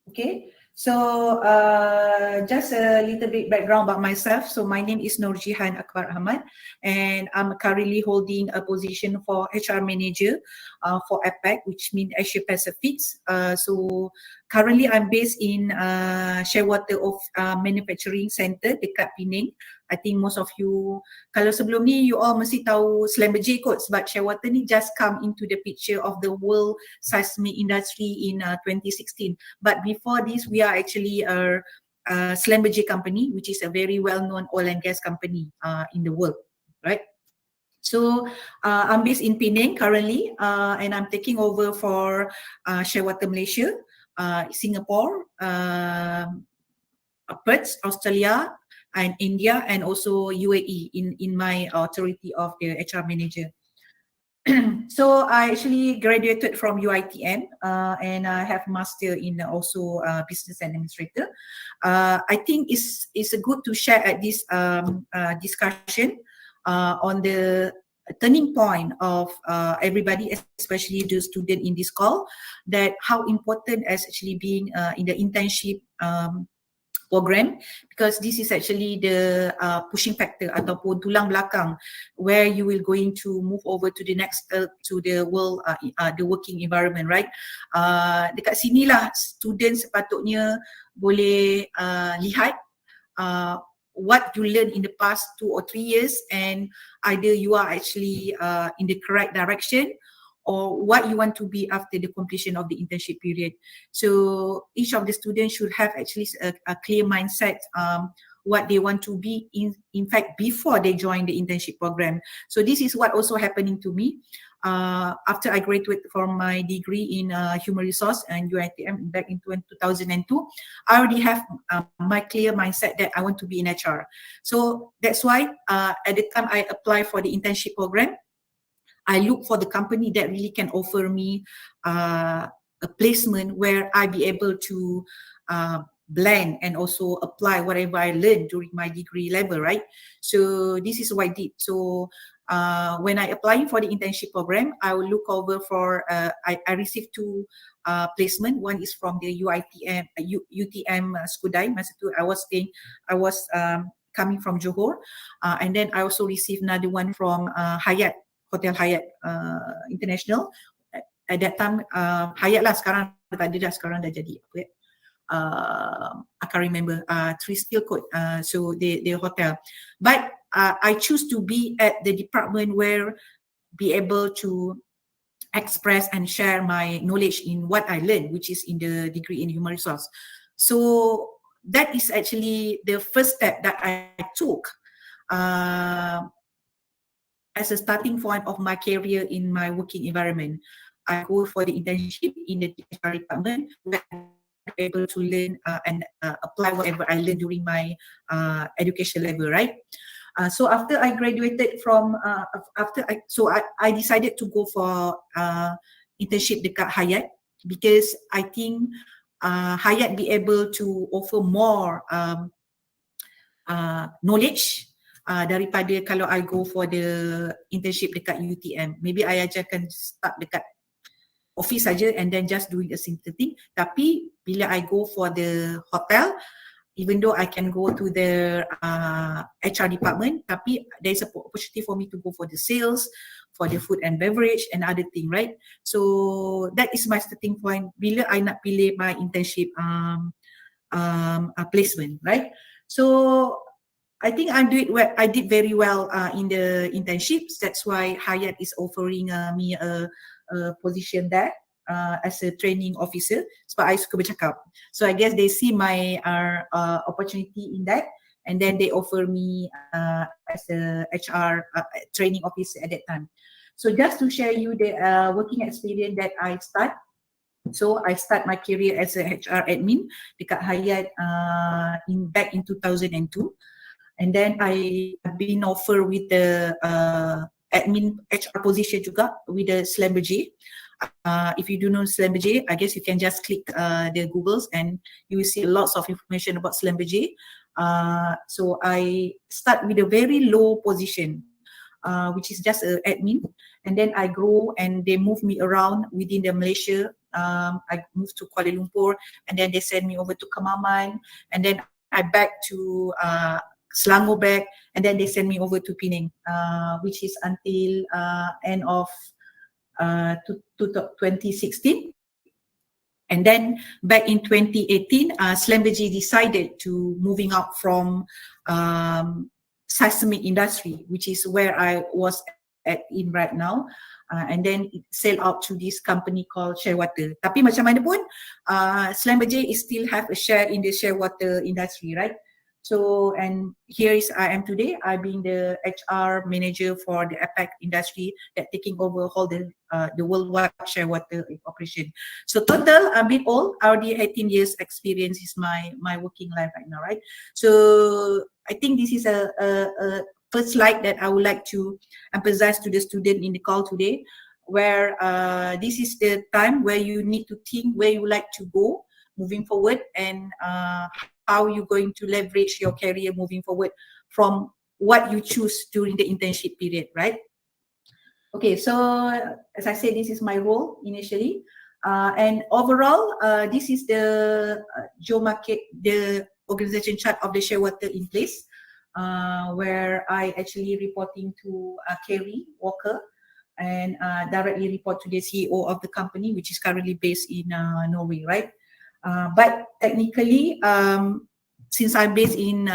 Okay, so just a little bit background about myself. So my name is Nurjihan Akbar Ahmad, and I'm currently holding a position for HR manager for APAC, which means Asia Pacific. So currently I'm based in Shearwater of Manufacturing Center dekat Penang. I think most of you, kalau sebelum ni you all mesti tahu Sdn.Bhd kot, sebab Shearwater ni just come into the picture of the world seismic industry in 2016. But before this, we are actually a Sdn.Bhd company, which is a very well-known oil and gas company in the world, right? So I'm based in Penang currently, and I'm taking over for Shearwater Malaysia, Singapore, Perth, Australia, and India, and also UAE in my authority of the HR manager. So I actually graduated from UiTM, and I have master in also business administrator. I think it's good to share at this discussion on the turning point of everybody, especially the student in this call, that how important as actually being in the internship program, because this is actually the pushing factor ataupun tulang belakang where you will going to move over to the next to the world the working environment, right? Dekat sinilah student sepatutnya boleh lihat what you learn in the past 2 or 3 years, and either you are actually in the correct direction or what you want to be after the completion of the internship period. So each of the students should have actually a clear mindset what they want to be in fact before they join the internship program. So this is what also happening to me. After I graduated from my degree in human resource and UiTM back in 2002, I already have my clear mindset that I want to be in HR. So that's why at the time I applied for the internship program, I look for the company that really can offer me a placement where I be able to blend and also apply whatever I learned during my degree level, right? So this is what I did. So when I applying for the internship program, I will look over for, I received 2 placement. One is from the UTM Skudai. Masa tu I was coming from Johor, and then I also received another one from Hyatt, Hotel Hyatt International. At that time, Hyatt lah, sekarang tak ada dah, sekarang dah jadi apa ya? I can't remember. Three still code. So the hotel. But I choose to be at the department where be able to express and share my knowledge in what I learned, which is in the degree in human resource. So that is actually the first step that I took as a starting point of my career in my working environment. I go for the internship in the HR department where I'm able to learn and apply whatever I learned during my education level, right? So after I graduated from, I decided to go for internship dekat Hyatt, because I think Hyatt be able to offer more knowledge daripada kalau I go for the internship dekat UTM. Maybe I akan start dekat office saja and then just doing a simple thing. Tapi bila I go for the hotel, even though I can go to the HR department, tapi there is a opportunity for me to go for the sales, for the food and beverage and other thing, right? So that is my starting point bila I nak pilih my internship placement, right? So I think I did very well in the internships. That's why Hyatt is offering me a position there as a training officer. Sebab I suka bercakap. So I guess they see my opportunity in that, and then they offer me as a HR training officer at that time. So just to share you the working experience that I start. So I start my career as a HR admin dekat Hyatt back in 2002. And then I've been offered with the admin HR position juga with the Sdn.Bhd. If you do know Sdn.Bhd, I guess you can just click the Googles and you will see lots of information about Sdn.Bhd. So I start with a very low position, which is just an admin, and then I grow and they move me around within the Malaysia I moved to Kuala Lumpur, and then they sent me over to Kemaman, and then I back to Selangor back, and then they sent me over to Penang, which is until end of 2016. And then back in 2018, Sdn.Bhd decided to moving out from seismic industry, which is where I was in right now. And then it sell out to this company called Shearwater. Tapi macam mana pun, Sdn.Bhd is still have a share in the Shearwater industry, right? So, and here is I am today. I being the HR manager for the APAC industry that taking over all the worldwide Shearwater operation. So total a bit old, already 18 years experience is my working life right now, right? So I think this is a first slide that I would like to emphasize to the student in the call today, where this is the time where you need to think where you like to go moving forward, and how you're going to leverage your career moving forward from what you choose during the internship period, right? Okay, so as I said, this is my role initially. And overall, this is the geomarket, the organization chart of the Shearwater in place, where I actually reporting to Kerry Walker, and directly report to the CEO of the company, which is currently based in Norway, right? But technically, since I'm based in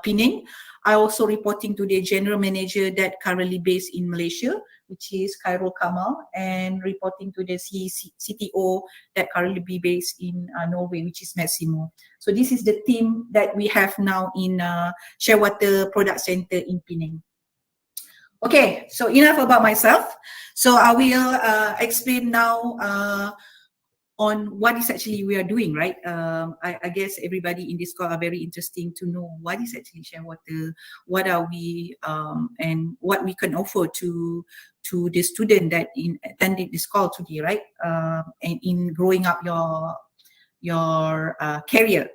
Penang, I also reporting to the general manager that currently based in Malaysia, which is Khairul Kamal, and reporting to the CTO that currently be based in Norway, which is Massimo. So this is the team that we have now in Shearwater Product Center in Penang. Okay, so enough about myself. So I will explain now on what is actually we are doing, right? I guess everybody in this call are very interesting to know what is actually Shearwater, what are we, and what we can offer to the student that attended this call today, right? And in growing up your career.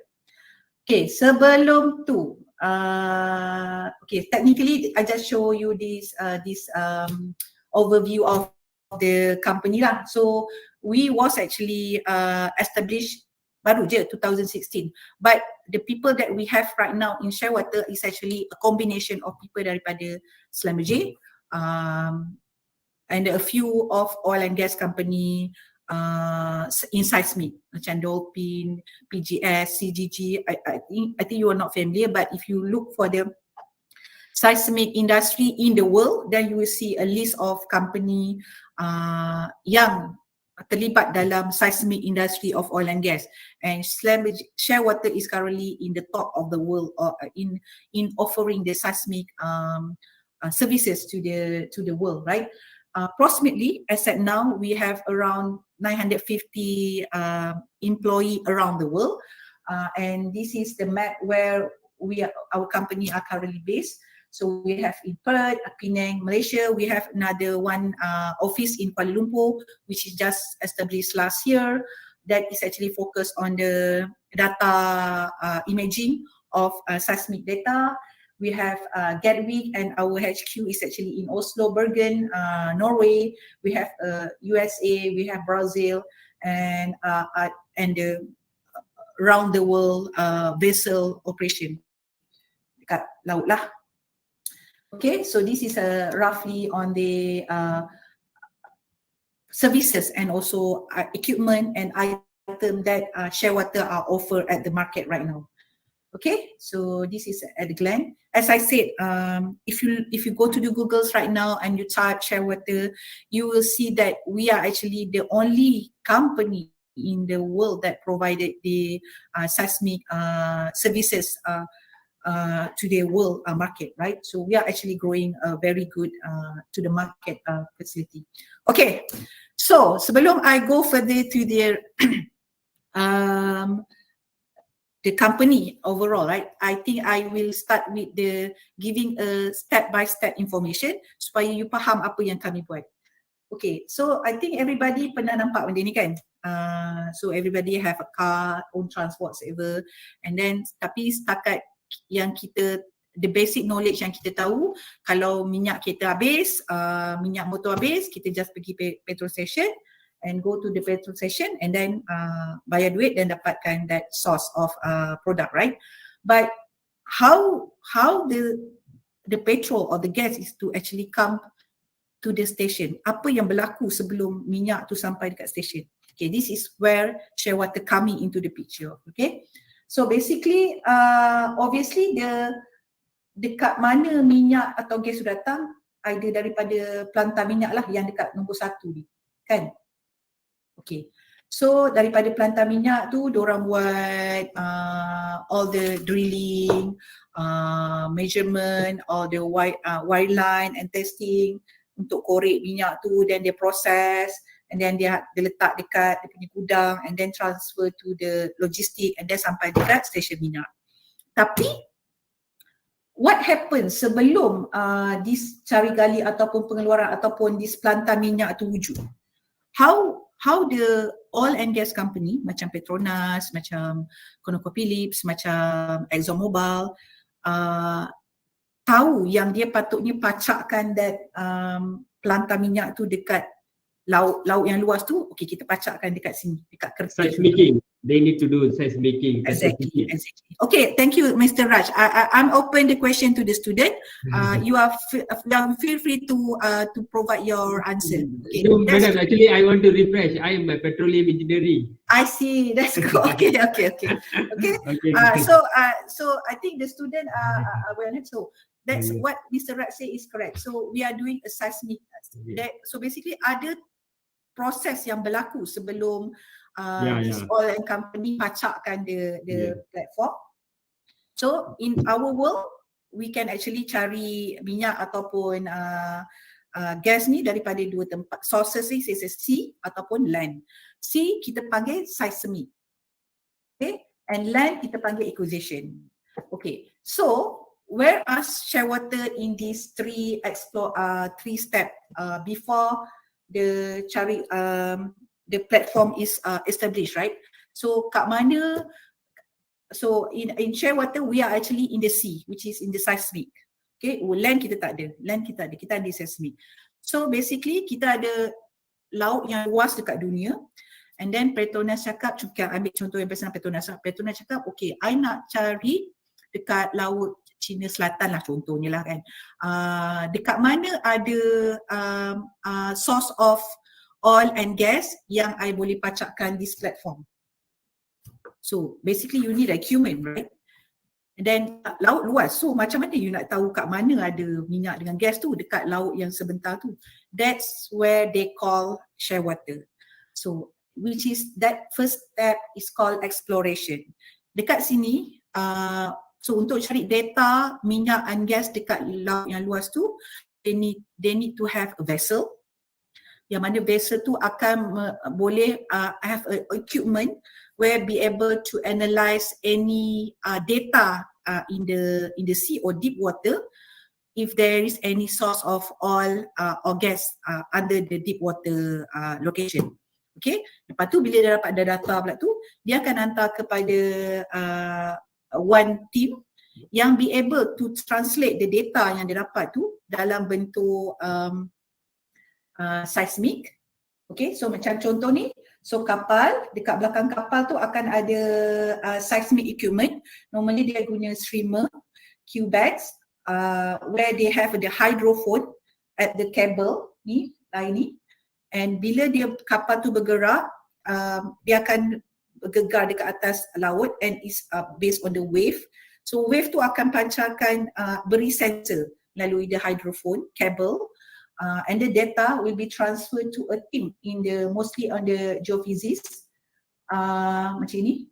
Okay, sebelum tu, okay, technically I just show you this overview of the company lah. So we was actually established baru je 2016, but the people that we have right now in Shearwater is actually a combination of people daripada Sdn.Bhd, and a few of oil and gas company in seismic macam Dolphin, PGS, CGG. I think you are not familiar, but if you look for the seismic industry in the world, then you will see a list of company yang terlibat dalam seismic industry of oil and gas, and Shearwater is currently in the top of the world in offering the seismic services to the world, right? Approximately, as at now, we have around 950 employee around the world, and this is the map where our company are currently based. So we have in Perth, Penang, Malaysia. We have another one office in Kuala Lumpur, which is just established last year. That is actually focused on the data imaging of seismic data. We have Gatwick, and our HQ is actually in Oslo, Bergen, Norway. We have USA, we have Brazil, and the round the world vessel operation dekat laut lah. Okay, so this is roughly on the services and also equipment and item that Shearwater are offered at the market right now. Okay, so this is at a glance. As I said, if you go to the Googles right now and you type Shearwater, you will see that we are actually the only company in the world that provided the seismic services to the world market, right? So we are actually growing very good to the market facility. Okay, so sebelum I go further to the company overall, right? I think I will start with the giving a step-by-step information supaya you faham apa yang kami buat. Okay, so I think everybody pernah nampak benda ni kan? So everybody have a car, own transport, whatever. And then tapi setakat yang kita, the basic knowledge yang kita tahu, kalau minyak kereta habis, minyak motor habis, kita just pergi petrol station and go to the petrol station and then bayar duit dan dapatkan that source of product, right? But how the petrol or the gas is to actually come to the station? Apa yang berlaku sebelum minyak tu sampai dekat station? Okay, this is where Shearwater coming into the picture. Okay, so basically obviously dekat mana minyak atau gas tu datang, either daripada pelantar minyak lah yang dekat nombor 1 ni, kan? Okay, so daripada pelantar minyak tu diorang buat all the drilling, measurement, all the wire line and testing untuk korek minyak tu, then dia proses and then dia letak dekat dia punya gudang and then transfer to the logistik and then sampai dekat stesen minyak. Tapi what happens sebelum this cari gali ataupun pengeluaran ataupun this pelantar minyak tu wujud? How the oil and gas company macam Petronas, macam ConocoPhillips, macam ExxonMobil tahu yang dia patutnya pacakkan that pelantar minyak tu dekat laut yang luas tu, okay, kita pacakkan dekat sini, dekat kertas. Seismicking. They need to do seismicking. Exactly. Okay, thank you, Mr. Raj. I'm open the question to the student. You feel free to provide your answer. Okay. No, madam, actually I want to refresh. I am a petroleum engineering. I see. That's good. Okay. So I think the student are so that's what Mr. Raj say is correct. So we are doing a seismic. So basically ada proses yang berlaku sebelum this oil and company pacakkan the platform. So in our world, we can actually cari minyak ataupun gas ni daripada dua tempat. Sources ni sea ataupun land. Sea kita panggil seismic. Okay, and land kita panggil acquisition. Okay, so whereas Shearwater in these three step before the platform is established, right? So kat mana? So in Shearwater we are actually in the sea, which is in the seismic. Okay, land kita tak ada, kita ada seismic. So basically kita ada laut yang luas dekat dunia. And then Petronas cakap, ambil contoh yang personal Petronas cakap, okay, I nak cari dekat laut Cina Selatan lah contohnya lah kan. Dekat mana ada source of oil and gas yang I boleh pacakkan this platform. So basically you need equipment, right? And then laut luas, so macam mana you nak tahu kat mana ada minyak dengan gas tu dekat laut yang sebentar tu? That's where they call Shearwater. So which is that first step is called exploration. Dekat sini so untuk cari data minyak and gas dekat laut yang luas tu, they need to have a vessel. Yang mana vessel tu akan boleh have a equipment where be able to analyze any data in the sea or deep water if there is any source of oil or gas under the deep water location. Okay, lepas tu bila dia dapat data pula tu, dia akan hantar kepada one team yang be able to translate the data yang dia dapat tu dalam bentuk seismic. Okay, so macam contoh ni, so kapal, dekat belakang kapal tu akan ada seismic equipment. Normally dia guna streamer, Q-bags, where they have the hydrophone at the cable ni, line ni. And bila kapal tu bergerak, dia akan bergegar dekat atas laut and is based on the wave. So wave tu akan pancarkan beri sensor melalui the hydrophone cable, and the data will be transferred to a team mostly on the geophysics. Macam ni,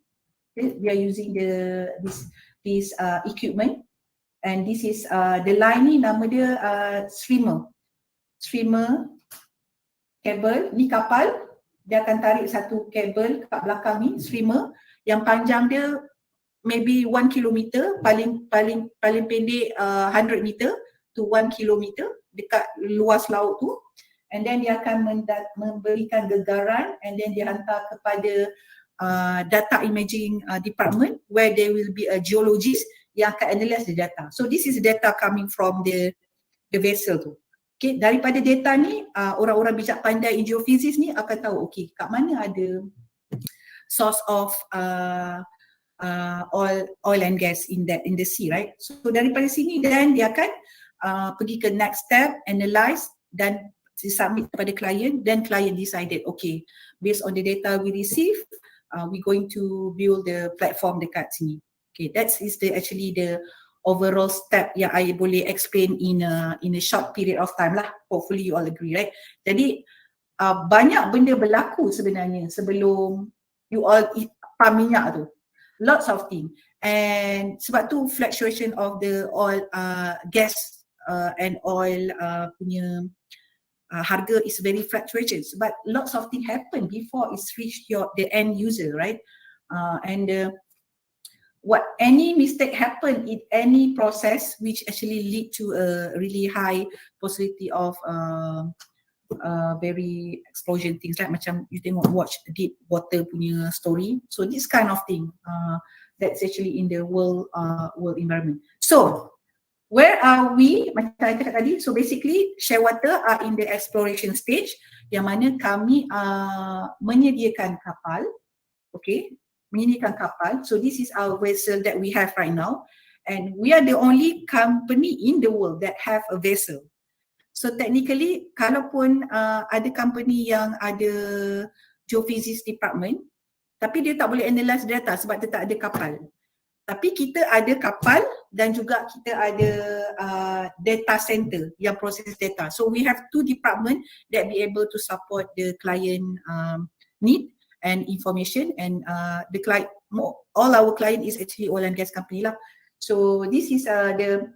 okay, we are using this equipment, and this is the line ni nama dia streamer kabel ni. Kapal dia akan tarik satu kabel kat belakang ni, streamer yang panjang dia maybe 1 kilometer, paling pendek 100 meter to 1 kilometer dekat luas laut tu, and then dia akan memberikan gegaran and then dia hantar kepada data imaging department where there will be a geologist yang akan analyze the data. So this is data coming from the vessel tu. Okay, daripada data ni orang-orang bijak pandai in geophysics ni akan tahu okay kat mana ada source of oil and gas in the sea, right? So daripada sini dan dia akan pergi ke next step, analyze dan submit kepada client, then client decided okay based on the data we receive we going to build the platform dekat sini. Okay, that is actually the overall step yang I boleh explain in a short period of time lah. Hopefully you all agree, right? Jadi banyak benda berlaku sebenarnya sebelum you all pump minyak tu. Lots of things. And sebab tu fluctuation of the oil, gas and oil punya harga is very fluctuations. But lots of things happen before it's reached the end user, right? What any mistake happen in any process which actually lead to a really high possibility of very explosion things like macam you tengok watch deep water punya story. So this kind of thing that's actually in the world environment. So where are we? Macam saya cakap tadi, so basically Shearwater are in the exploration stage yang mana kami menyediakan kapal, okay, menyediakan kapal. So this is our vessel that we have right now, and we are the only company in the world that have a vessel. So technically, kalaupun ada company yang ada geophysics department, tapi dia tak boleh analyze data sebab dia tak ada kapal. Tapi kita ada kapal dan juga kita ada data center yang process data. So we have two department that be able to support the client need and information, and the client, all our client is actually oil and gas company lah. So this is the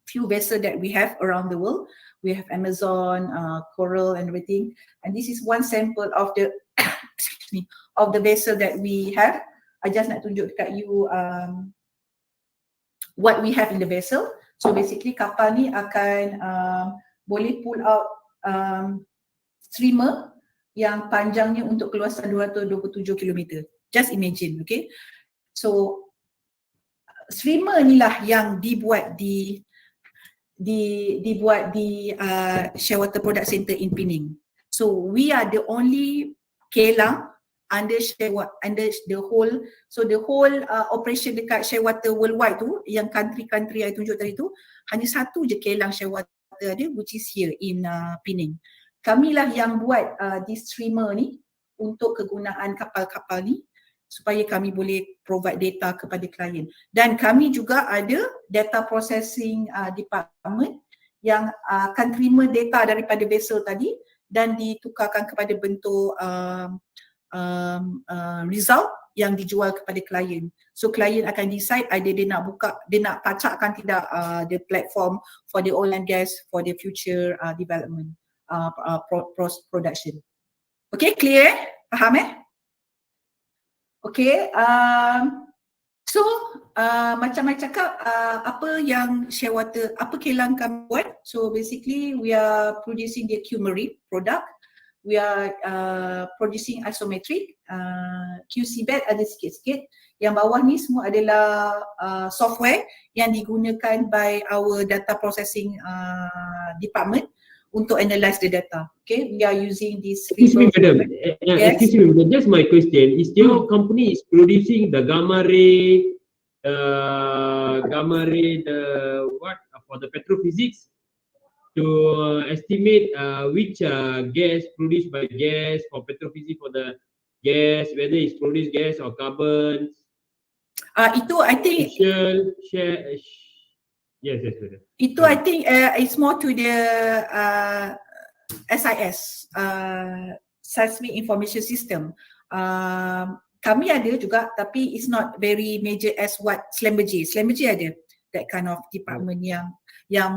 few vessel that we have around the world. We have Amazon, Coral and everything, and this is one sample of the excuse me, of the vessel that we have. I just nak tunjuk dekat you what we have in the vessel. So basically kapal ni akan boleh pull out streamer yang panjangnya untuk keluasan 227 km. Just imagine, okay? So streamer inilah yang dibuat di Shearwater Product Center in Penang. So we are the only kilang under Shearwater, under the whole, so the whole operation dekat Shearwater worldwide tu, yang country-country yang tunjuk tadi tu, hanya satu je kilang Shearwater ada, which is here in Penang. Kamilah yang buat di streamer ni untuk kegunaan kapal-kapal ni supaya kami boleh provide data kepada klien. Dan kami juga ada data processing department yang akan terima data daripada vessel tadi dan ditukarkan kepada bentuk result yang dijual kepada klien. So klien akan decide either dia nak buka, dia nak pacakkan tidak the platform for the oil and gas for the future development. Production. Okay, clear? Faham Okay, so macam I cakap, apa yang Shearwater, apa kilang kami buat? So basically we are producing the Q-Marine product. We are producing isometric, QC bed ada sikit-sikit. Yang bawah ni semua adalah software yang digunakan by our data processing department untuk analyze the data. Okay, we are using this. Excuse me, madam. Yes. Excuse me, madam. Just my question: is your company is producing the gamma ray, what for the petrophysics to estimate which gas produced by gas for petrophysics for the gas, whether it's produced gas or carbon? Itu I think. Yes, madam. Itu I think it's more to the SIS, Seismic Information System. Kami ada juga, tapi it's not very major as what Sdn.Bhd. Sdn.Bhd ada that kind of department yang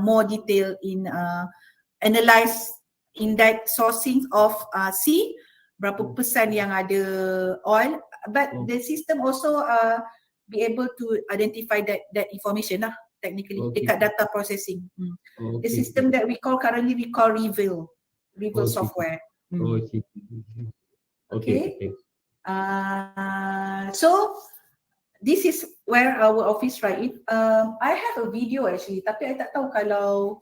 more detail in analyze in that sourcing of sea, berapa persen yang ada oil, but the system also be able to identify that information lah. Technically, dekat data processing. The system that we currently call Reveal software. Okay. So this is where our office right. I have a video actually, tapi I tak tahu kalau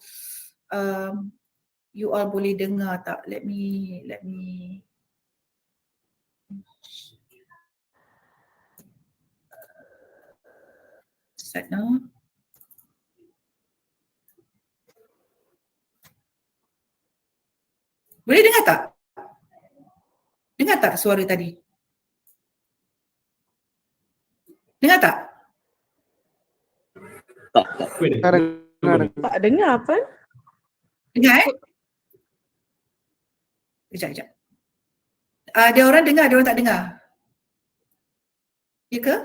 you all boleh dengar tak? Let me start now. Boleh dengar tak? Dengar tak suara tadi? Dengar tak? Tak dengar apa? Dengar Kejap. Ada orang dengar, ada orang tak dengar. Ya ke?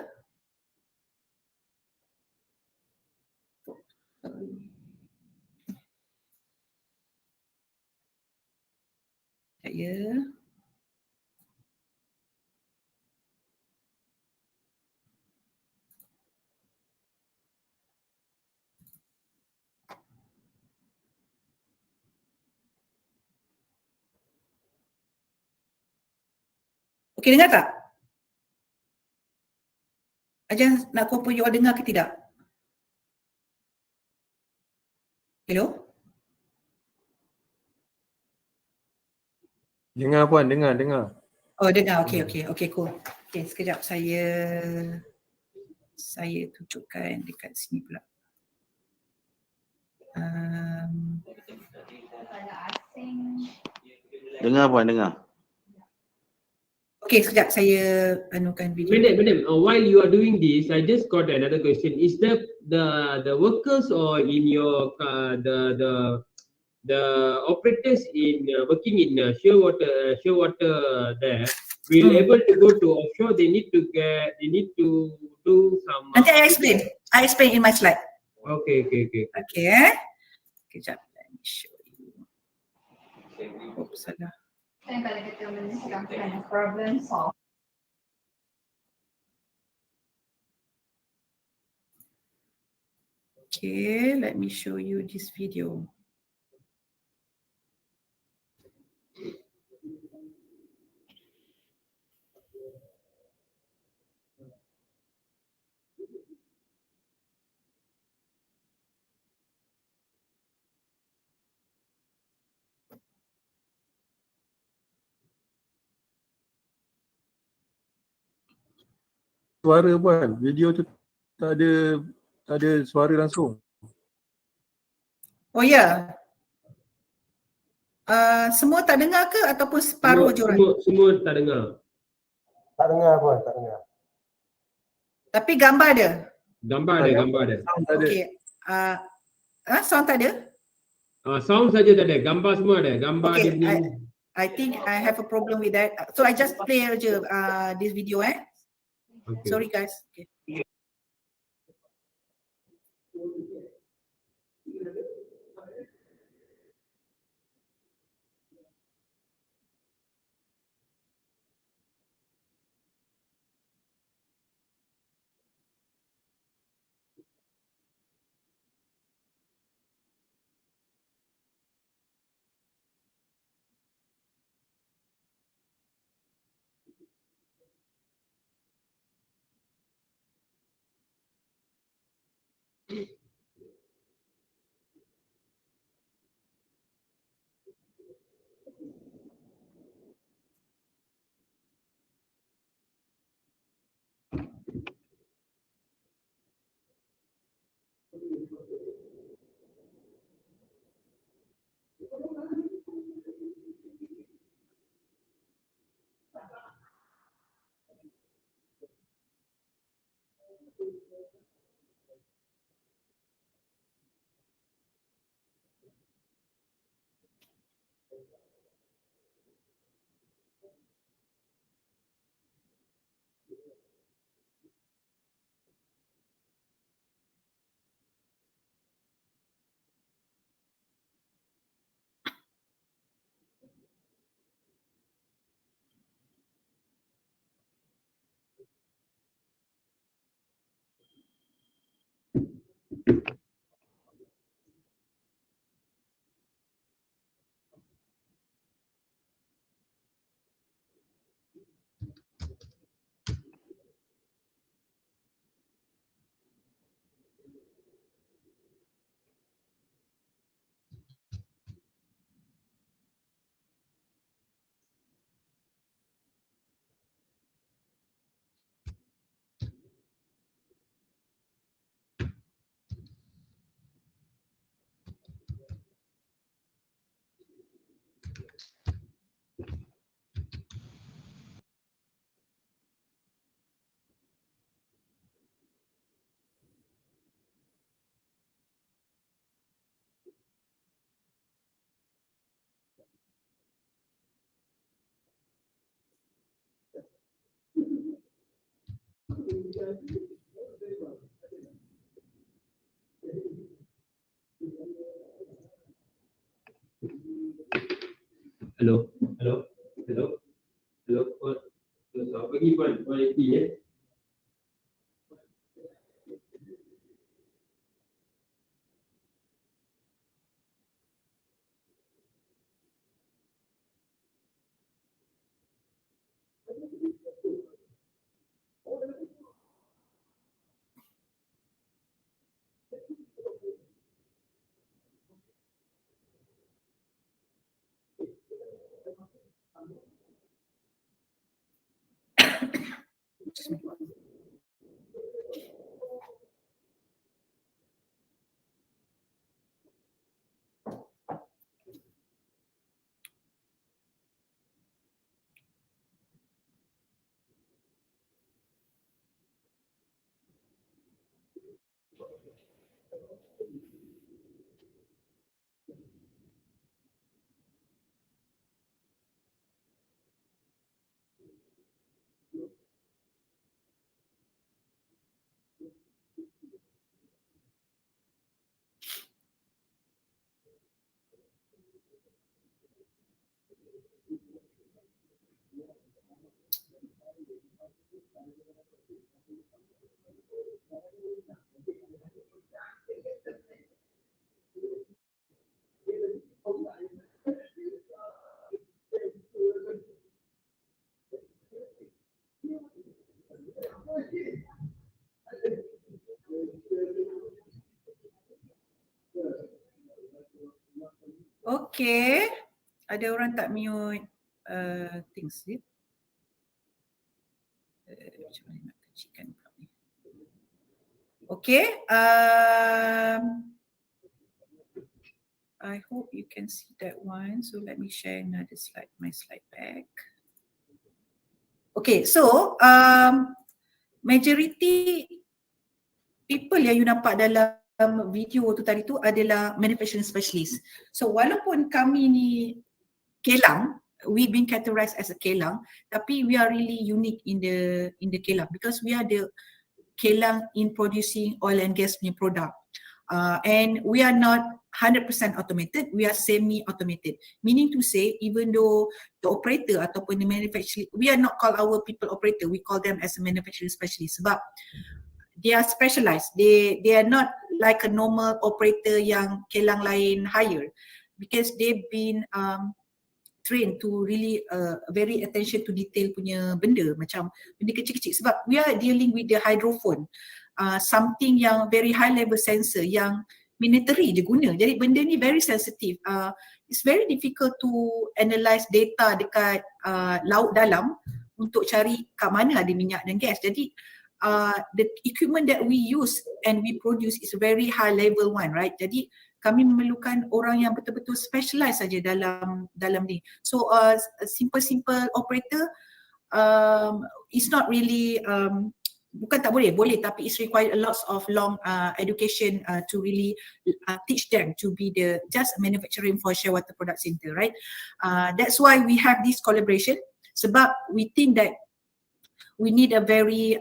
Ya. Okey, dengar tak? Ajar nak confirm you all dengar ke tidak? Hello? Dengar puan, dengar. Oh, dengar. Okey, cool. Okey, sekejap saya tunjukkan dekat sini pula. Dengar puan, dengar. Okey, sekejap saya anukan video. Madam, while you are doing this, I just got another question. Is the workers or in your the operators in working in Shearwater there will able to go to offshore? They need to do some. Nanti I explain in my slide. Okay. Okay. Kejap, let me show you. Oops, salah. Saya balik ke teman sedang problem solve. Okay, let me show you this video. Suara puan, video tu tak ada suara langsung. Oh ya. Semua tak dengar ke ataupun separuh je orang? Semua tak dengar. Tak dengar puan, tak dengar. Tapi gambar ada? Gambar ada. Okey. Sound tak ada? Sound saja tak ada, gambar semua ada. Gambar Okay, dia punya. I think I have a problem with that. So I just play je this video Okay. Sorry guys. Okay. Hello, hello, hello, hello. Selamat pagi Puan Eti ya. Okay. Ada orang tak mute things ni. Macam mana nak kecilkan pula ni. Okay. I hope you can see that one. So let me share another slide, my slide back. Okay, so majority people yang you nampak dalam video tu tadi tu adalah manufacturing specialist. So walaupun kami ni kelang, we've been categorized as a kelang, tapi we are really unique in the kelang because we are the kelang in producing oil and gas punya product. And we are not 100% automated, we are semi-automated. Meaning to say, even though the operator ataupun the manufacturing, we are not call our people operator, we call them as a manufacturing specialist sebab they are specialized. They are not like a normal operator yang kelang lain hire because they've been trained to really very attention to detail punya benda, macam benda kecil-kecil sebab we are dealing with the hydrophone, something yang very high level sensor yang military je guna. Jadi benda ni very sensitive. It's very difficult to analyze data dekat laut dalam untuk cari kat mana ada minyak dan gas. Jadi the equipment that we use and we produce is very high level one, right? Jadi kami memerlukan orang yang betul-betul specialize saja dalam ni. So a simple operator is not really bukan tak boleh tapi it's required a lot of long education to really teach them to be the just manufacturing for Shearwater Product Center, right? That's why we have this collaboration sebab we think that we need a very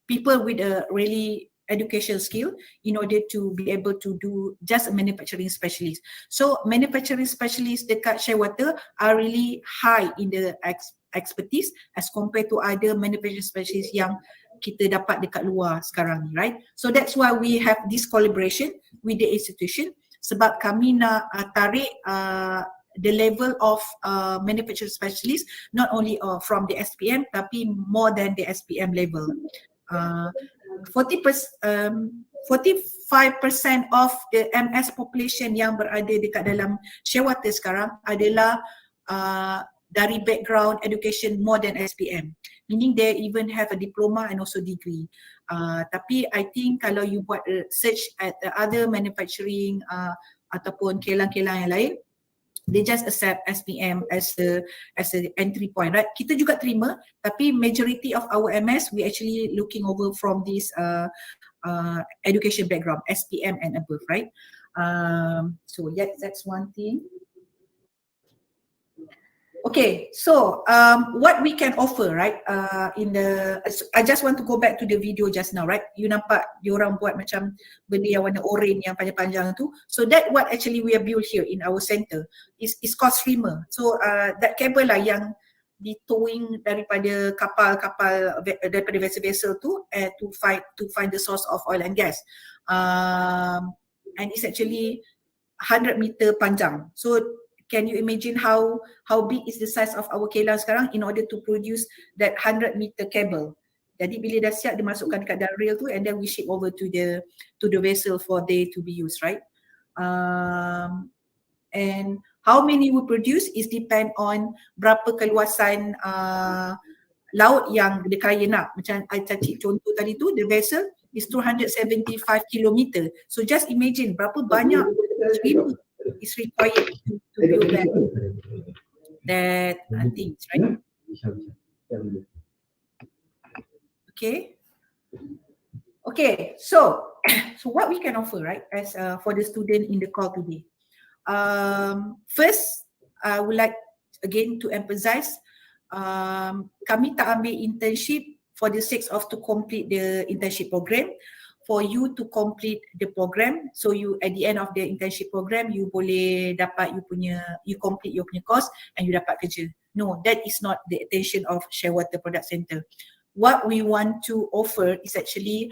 people with a really education skill in order to be able to do just a manufacturing specialist. So manufacturing specialist dekat Shearwater are really high in the expertise as compared to other manufacturing specialist yang kita dapat dekat luar sekarang ni, right? So that's why we have this collaboration with the institution sebab kami nak tarik the level of manufacturing specialist not only from the SPM tapi more than the SPM level. 45% of the MS population yang berada dekat dalam Shearwater sekarang adalah dari background education more than SPM, meaning they even have a diploma and also degree. Tapi I think kalau you buat search at the other manufacturing ataupun kelang-kelang yang lain, they just accept SPM as the entry point, right? Kita juga terima, tapi majority of our MS we actually looking over from this education background, SPM and above, right? So yeah, that's one thing. Okay, so what we can offer, right? I just want to go back to the video just now, right? You nampak diorang buat macam benda yang warna orange yang panjang-panjang tu. So that what actually we have built here in our center is called streamer. So that cable lah yang di towing daripada kapal-kapal daripada vessel-vessel tu to find the source of oil and gas. And it's actually 100 meter panjang. So can you imagine how big is the size of our kilang sekarang in order to produce that 100 meter cable? Jadi bila dah siap, dia masukkan dekat dalam rail tu and then we ship over to the vessel for they to be used, right? And how many we produce is depend on berapa keluasan laut yang dia kaya nak. Macam I cakap contoh tadi tu, the vessel is 275 km. So just imagine berapa banyak streamer is required to build that things, right? Okay, so what we can offer, right, as for the student in the call today. First, I would like again to emphasize, kami tak ambil internship for the sake of to complete the internship program. For you to complete the program, so you at the end of the internship program, you boleh dapat you complete your punya course and you dapat kerja. No, that is not the intention of Shearwater Product Center. What we want to offer is actually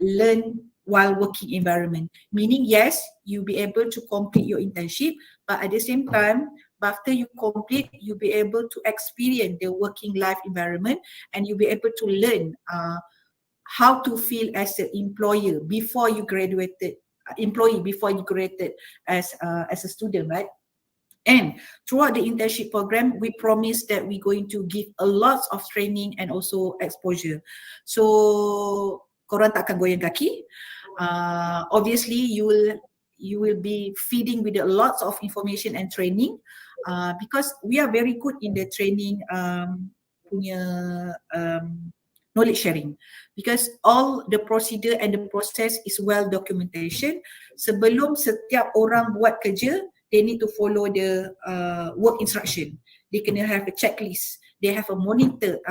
learn while working environment. Meaning, yes, you'll be able to complete your internship, but at the same time, after you complete, you'll be able to experience the working life environment and you'll be able to learn how to feel as an employer before you graduated, as a student, right? And throughout the internship program, we promise that we're going to give a lot of training and also exposure. So korang tak akan goyang kaki. Obviously, you will be feeding with a lot of information and training, because we are very good in the training knowledge sharing, because all the procedure and the process is well documentation. Sebelum setiap orang buat kerja, they need to follow the work instruction. They can have a checklist, they have a monitor,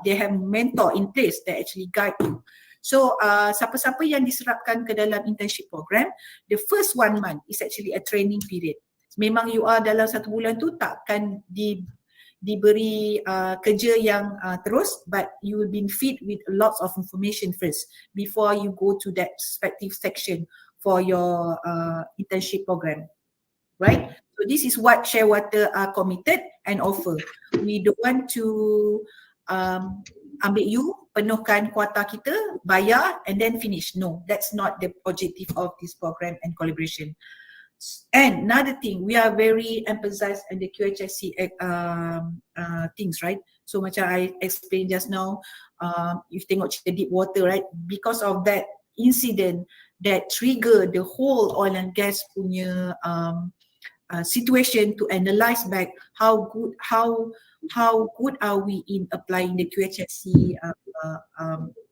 they have mentor in place that actually guide you. So siapa-siapa yang diserapkan ke dalam internship program, the first 1 month is actually a training period. Memang you are dalam 1 bulan tu takkan diberi kerja yang terus, but you will be fed with lots of information first before you go to that respective section for your internship program, right? So this is what Shearwater are committed and offer. We don't want to ambil you, penuhkan kuota kita, bayar and then finish. No, that's not the objective of this program and collaboration. And another thing, we are very emphasized on the QHSC things, right? So macam I explained just now, if tengok cerita deep water, right? Because of that incident that trigger the whole oil and gas punya situation to analyze back how good are we in applying the QHSC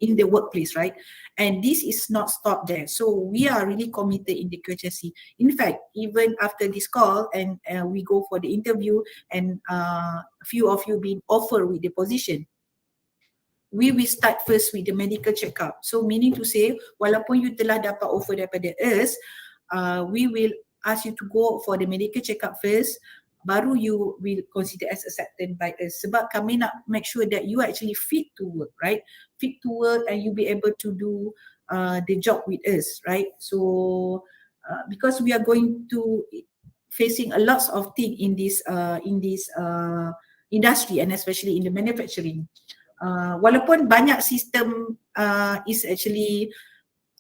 in the workplace, right? And this is not stopped there. So we are really committed in the QHSC. In fact, even after this call and we go for the interview and a few of you being offered with the position, we will start first with the medical checkup. So meaning to say, walaupun you telah dapat offer daripada us, we will ask you to go for the medical checkup first, baru you will consider as accepted by us. Sebab kami nak make sure that you are actually fit to work, right? Fit to work and you be able to do the job with us, right? So because we are going to facing a lot of things in this industry and especially in the manufacturing. Walaupun banyak sistem is actually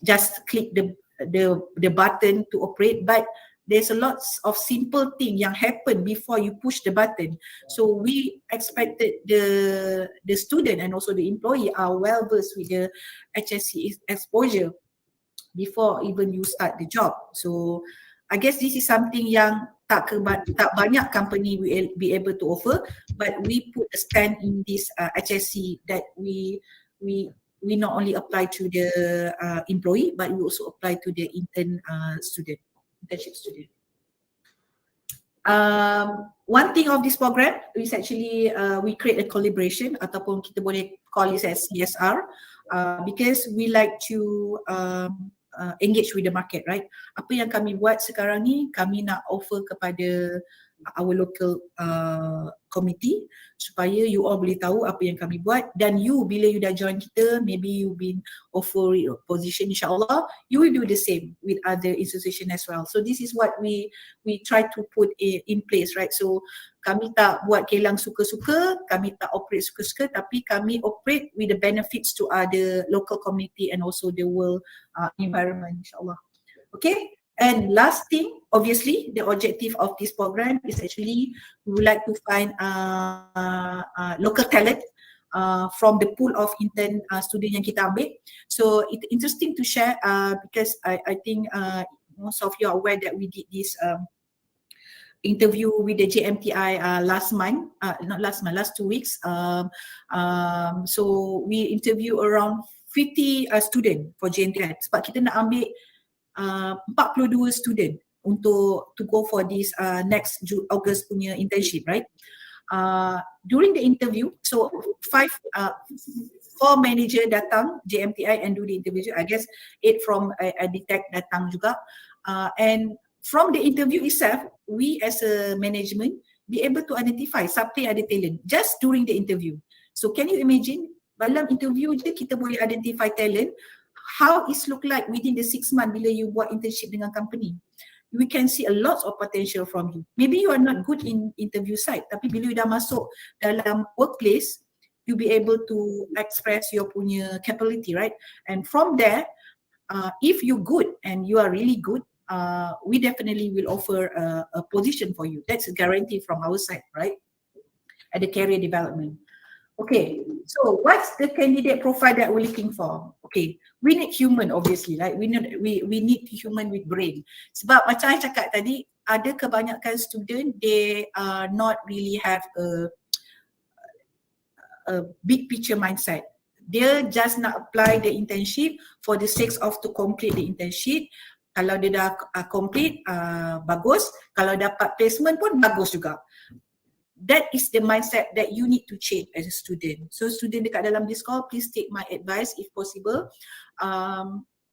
just click the button to operate, but there's a lot of simple thing yang happen before you push the button. So we expected the student and also the employee are well versed with the HSC exposure before even you start the job. So I guess this is something yang tak banyak company will be able to offer, but we put a stand in this HSC that we not only apply to the employee, but we also apply to the internship student. one thing of this program is actually we create a collaboration ataupun kita boleh call it as CSR because we like to engage with the market, right? Apa yang kami buat sekarang ni, kami nak offer kepada our local committee supaya you all boleh tahu apa yang kami buat, dan you bila you dah join kita, maybe you been offered a position, insyaAllah you will do the same with other institution as well. So this is what we try to put in place, right? So kami tak buat kelang suka-suka, kami tak operate suka-suka, tapi kami operate with the benefits to other local community and also the world environment, insyaAllah. Okay. And last thing, obviously, the objective of this program is actually we would like to find local talent from the pool of intern student yang kita ambil. So it's interesting to share because I think most of you are aware that we did this interview with the JMTI last 2 weeks. So we interview around 50 student for JMTI sebab kita nak ambil 42 student untuk to go for this next August punya internship, right? During the interview, so 4 manager datang JMTI and do the interview. I guess 8 from Edtech datang juga. And from the interview itself, we as a management be able to identify siapa yang ada talent just during the interview. So can you imagine dalam interview je kita boleh identify talent. How it look like within the 6 months bila you buat internship dengan company. We can see a lot of potential from you. Maybe you are not good in interview side, tapi bila you dah masuk dalam workplace, you be able to express your punya capability, right? And from there, if you good and you are really good, we definitely will offer a position for you. That's a guarantee from our side, right? At the career development. Okay, so what's the candidate profile that we're looking for? Okay, we need human obviously, right? We need human with brain. Sebab macam saya cakap tadi, ada kebanyakan student they not really have a big picture mindset. Dia just nak apply the internship for the sake of to complete the internship. Kalau dia dah complete, bagus. Kalau dapat placement pun bagus juga. That is the mindset that you need to change as a student. So student dekat dalam this call, please take my advice if possible.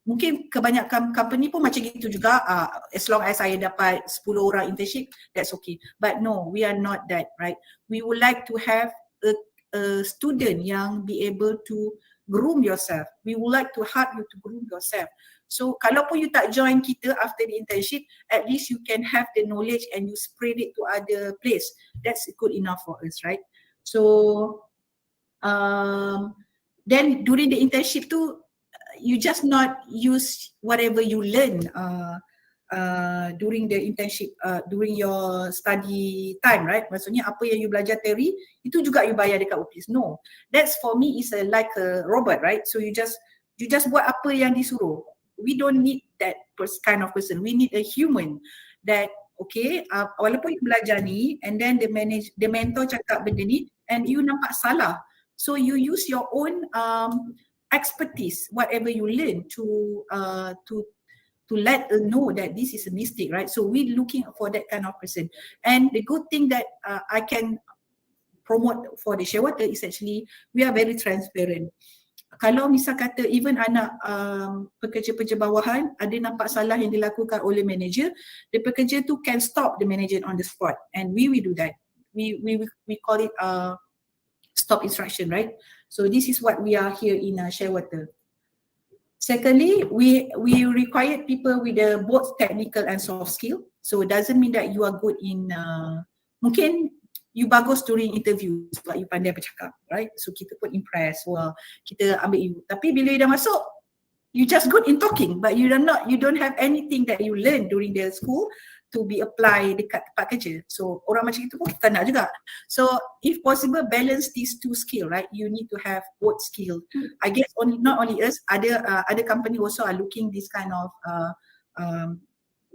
Mungkin kebanyakan company pun macam gitu juga. As long as saya dapat 10 orang internship, that's okay. But no, we are not that, right? We would like to have a student yang be able to groom yourself. We would like to help you to groom yourself. So kalau pun you tak join kita after the internship, at least you can have the knowledge and you spread it to other place. That's good enough for us, right? So then during the internship too, you just not use whatever you learn during the internship, during your study time, right? Maksudnya apa yang you belajar theory, itu juga you bayar dekat office. No, that's for me is like a robot, right? So you just buat apa yang disuruh. We don't need that kind of person. We need a human that okay, walaupun you belajar ni and then the mentor cakap benda ni and you nampak salah. So you use your own expertise, whatever you learn to let know that this is a mistake, right? So we're looking for that kind of person. And the good thing that I can promote for the Shearwater is actually we are very transparent. Kalau misal kata even anak pekerja-pekerja bawahan ada nampak salah yang dilakukan oleh manager, the pekerja tu can stop the manager on the spot, and we will do that. We call it stop instruction, right? So this is what we are here in Shearwater. Secondly, we require people with both technical and soft skill. So it doesn't mean that you are good in mungkin you bagus during interview sebab you pandai bercakap, right? So kita pun impress, wah kita ambil you. Tapi bila you dah masuk, you just good in talking, but you don't have anything that you learn during the school to be apply dekat tempat kerja. So orang macam itu pun kita nak juga. So if possible balance these two skill, right? You need to have both skill. I guess not only us, other company also are looking this kind of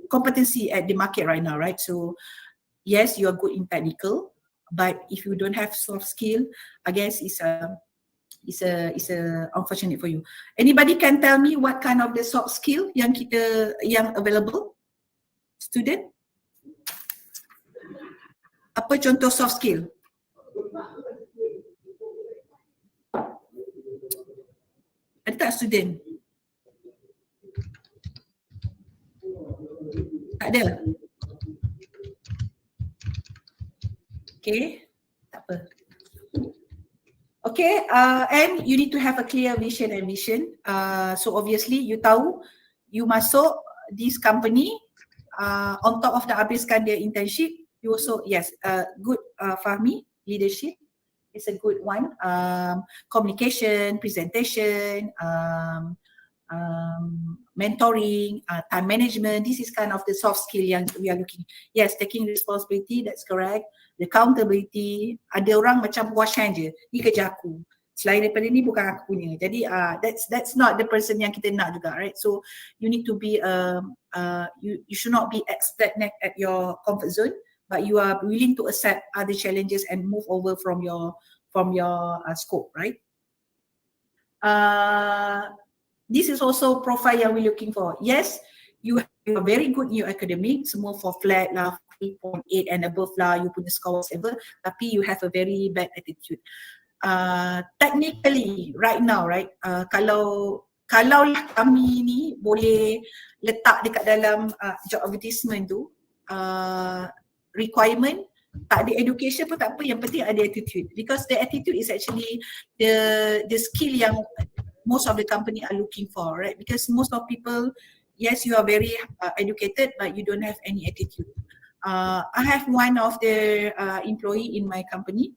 competency at the market right now, right? So yes, you are good in technical, but if you don't have soft skill, I guess it's unfortunate for you. Anybody can tell me what kind of the soft skill yang available? Student? Apa Apa contoh soft skill? Ada tak student? Tak ada? Okay, tak apa. Okay, and you need to have a clear vision and mission. So obviously you tahu you masuk this company, on top of the habiskan their internship, you also, yes, good Fahmi, leadership is a good one. Communication, presentation, mentoring, time management, this is kind of the soft skill yang we are looking. Yes, taking responsibility, that's correct. The accountability, ada orang macam wash hand je, ni kerja aku, selain daripada ni bukan aku punya. Jadi that's not the person yang kita nak juga, right? So you need to be you should not be stagnant at your comfort zone, but you are willing to accept other challenges and move over from your scope, right? This is also profile yang we're looking for. Yes, you are very good in your academic, semua for flat lah, 3.8 and above lah, you punya score whatever, tapi you have a very bad attitude. Technically right now, right, kalau lah kami ni boleh letak dekat dalam job advertisement tu, requirement tak ada education pun tak apa, yang penting ada attitude, because the attitude is actually the skill yang most of the company are looking for, right? Because most of people, yes, you are very educated, but you don't have any attitude. I have one of the employee in my company.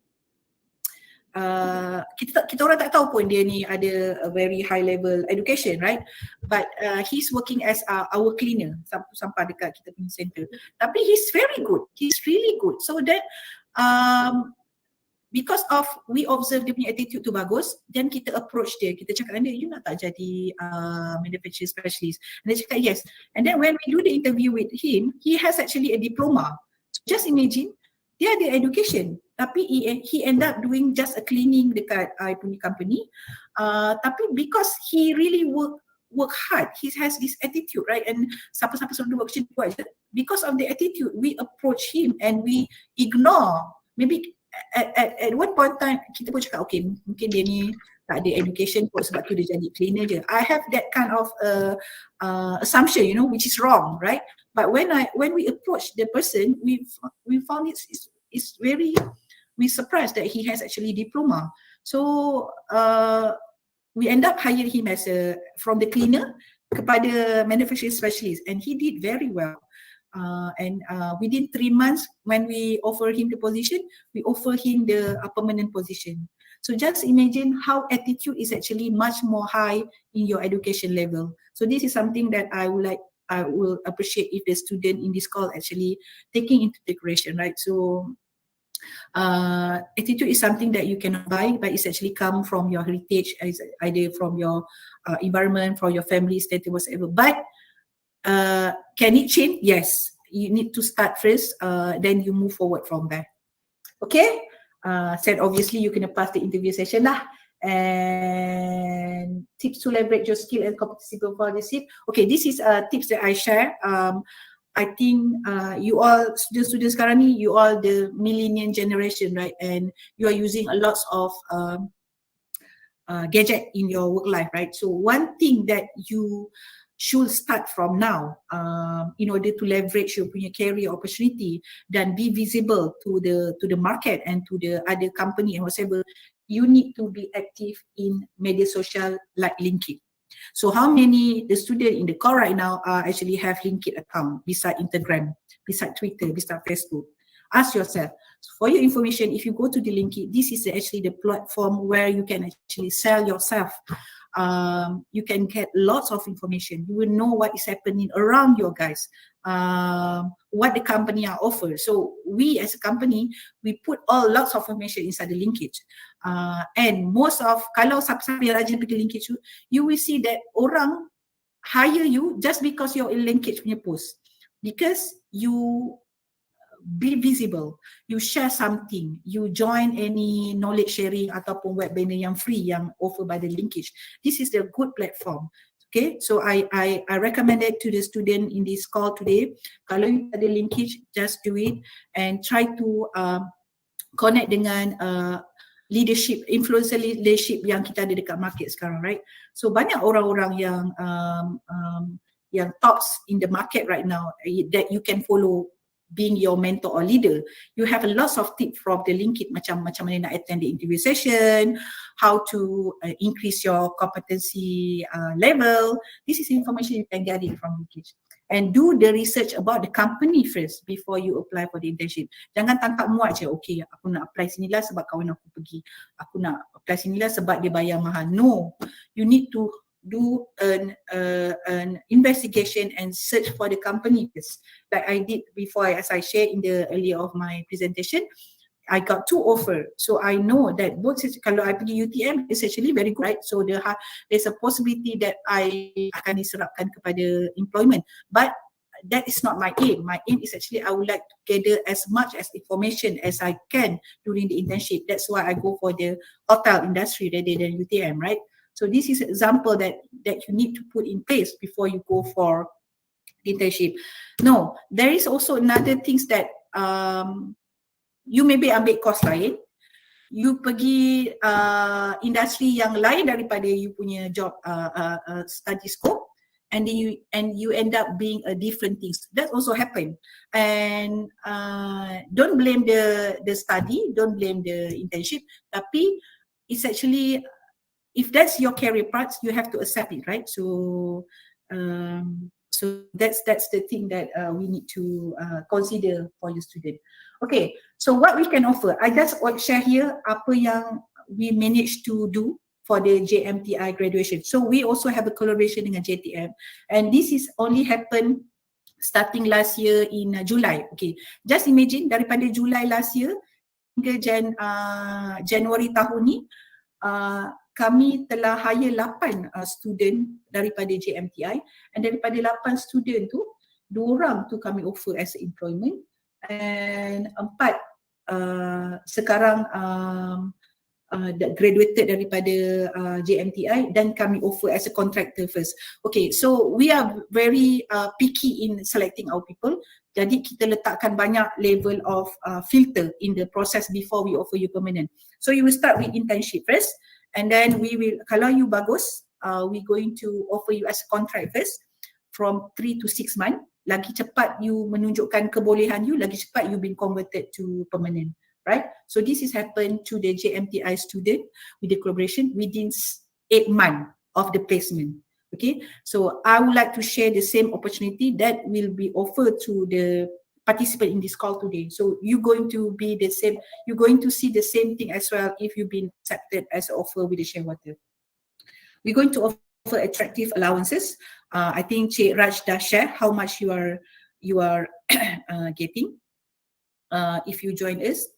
Kita orang tak tahu pun dia ni ada a very high level education, right? But he's working as our cleaner, sampah dekat kita punya center. Tapi he's very good, he's really good. So that because of we observe dia punya attitude tu bagus, then kita approach dia, kita cakap dengan dia, you nak tak jadi manufacturing specialist? And dia cakap yes. And then when we do the interview with him, he has actually a diploma. So just imagine, dia ada education, tapi he end up doing just a cleaning dekat I punya company. Tapi because he really work hard, he has this attitude, right? And siapa-siapa suruh dia buat kerja buat je. Because of the attitude, we approach him and we ignore. Maybe at one point time kita pun cakap okay, mungkin dia ni tak ada education kot, sebab tu dia jadi cleaner je. I have that kind of assumption, you know, which is wrong, right? But when we approach the person, we found it's very, we surprised that he has actually diploma. So we end up hiring him as from the cleaner kepada manufacturing specialist, and he did very well. And within 3 months, when we offer him the position, we offer him the permanent position. So just imagine how attitude is actually much more high in your education level. So this is something that I will appreciate if the student in this call actually taking into consideration, right? So attitude is something that you cannot buy, but it's actually come from your heritage, either from your environment, from your family status, whatever. But can it change? Yes. You need to start first, then you move forward from there. Okay? Said obviously you can pass the interview session lah. And tips to leverage your skill and competency before the seat. Okay, this is tips that I share. I think you all students sekarang ni, you all the millennial generation, right? And you are using a lot of gadget in your work life, right? So one thing that you should start from now in order to leverage your punya career opportunity dan be visible to the market and to the other company and whatever, you need to be active in media social like LinkedIn. So how many the student in the call right now actually have LinkedIn account beside Instagram, beside Twitter, beside Facebook? Ask yourself. So for your information, if you go to the LinkedIn, this is actually the platform where you can actually sell yourself. You can get lots of information. You will know what is happening around your guys, what the company are offer. So we as a company, we put lots of information inside the linkage. And most of, kalau siapa-siapa yang rajin pergi linkage, you will see that orang hire you just because you're in linkage punya post. Because you be visible, you share something, you join any knowledge sharing ataupun webinar yang free yang offer by the linkage. This is the good platform. Okay, so I recommended to the student in this call today, kalau you ada linkage, just do it and try to connect dengan leadership, influencer leadership yang kita ada dekat market sekarang, right? So banyak orang-orang yang tops in the market right now that you can follow being your mentor or leader. You have a lot of tips from the linkage, macam mana nak attend the interview session, how to increase your competency level. This is information you can get it from linkage. And do the research about the company first before you apply for the internship. Jangan tangkap muat je, okay, aku nak apply sinilah sebab kawan aku pergi. Aku nak apply sinilah sebab dia bayar mahal. No, you need to do an investigation and search for the company first. Like I did before, as I shared in the earlier of my presentation, I got 2 offers. So I know that both, kalau I pergi UTM, it's actually very good, right? So there's a possibility that I akan diserapkan kepada employment. But that is not my aim. My aim is actually I would like to gather as much as information as I can during the internship. That's why I go for the hotel industry rather than UTM, right? So this is an example that you need to put in place before you go for internship. No, there is also another things that you maybe ambil course lain, you pergi industri yang lain daripada you punya job study scope, and then you end up being a different things. That also happen. And don't blame the study, don't blame the internship, tapi it's actually, if that's your career path, you have to accept it, right? So that's the thing that we need to consider for your student. Okay, so what we can offer, I just want to share here apa yang we managed to do for the JMTI graduation. So we also have a collaboration dengan JTM, and this is only happened starting last year in July. Okay, just imagine daripada July last year hingga Januari tahun ni, kami telah hire 8 student daripada JMTI, and daripada 8 student tu, 2 orang tu kami offer as employment, and 4 sekarang graduated daripada JMTI dan kami offer as a contractor first. Okay, so we are very picky in selecting our people. Jadi kita letakkan banyak level of filter in the process before we offer you permanent. So you will start with internship first, and then we will, kalau you bagus, we going to offer you as a contract first from 3 to 6 months. Lagi cepat you menunjukkan kebolehan you, lagi cepat you been converted to permanent, right? So this is happened to the JMTI student with the collaboration within 8 months of the placement. Okay, so I would like to share the same opportunity that will be offered to the participant in this call today. So you're going to be the same, you're going to see the same thing as well if you've been accepted as an offer with the Shearwater. We're going to offer attractive allowances. I think Cik Raj dah share how much you are getting if you join us.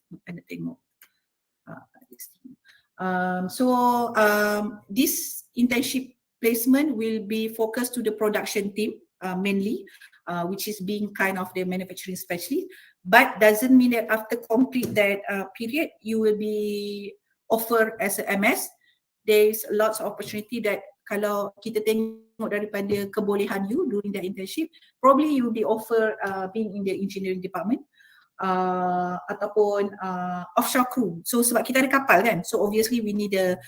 This internship placement will be focused to the production team mainly, which is being kind of the manufacturing specialist, but doesn't mean that after complete that period you will be offered as a MS. There's lots of opportunity that kalau kita tengok daripada kebolehan you during the internship, probably you will be offered being in the engineering department ataupun offshore crew. So sebab kita ada kapal kan, so obviously we need a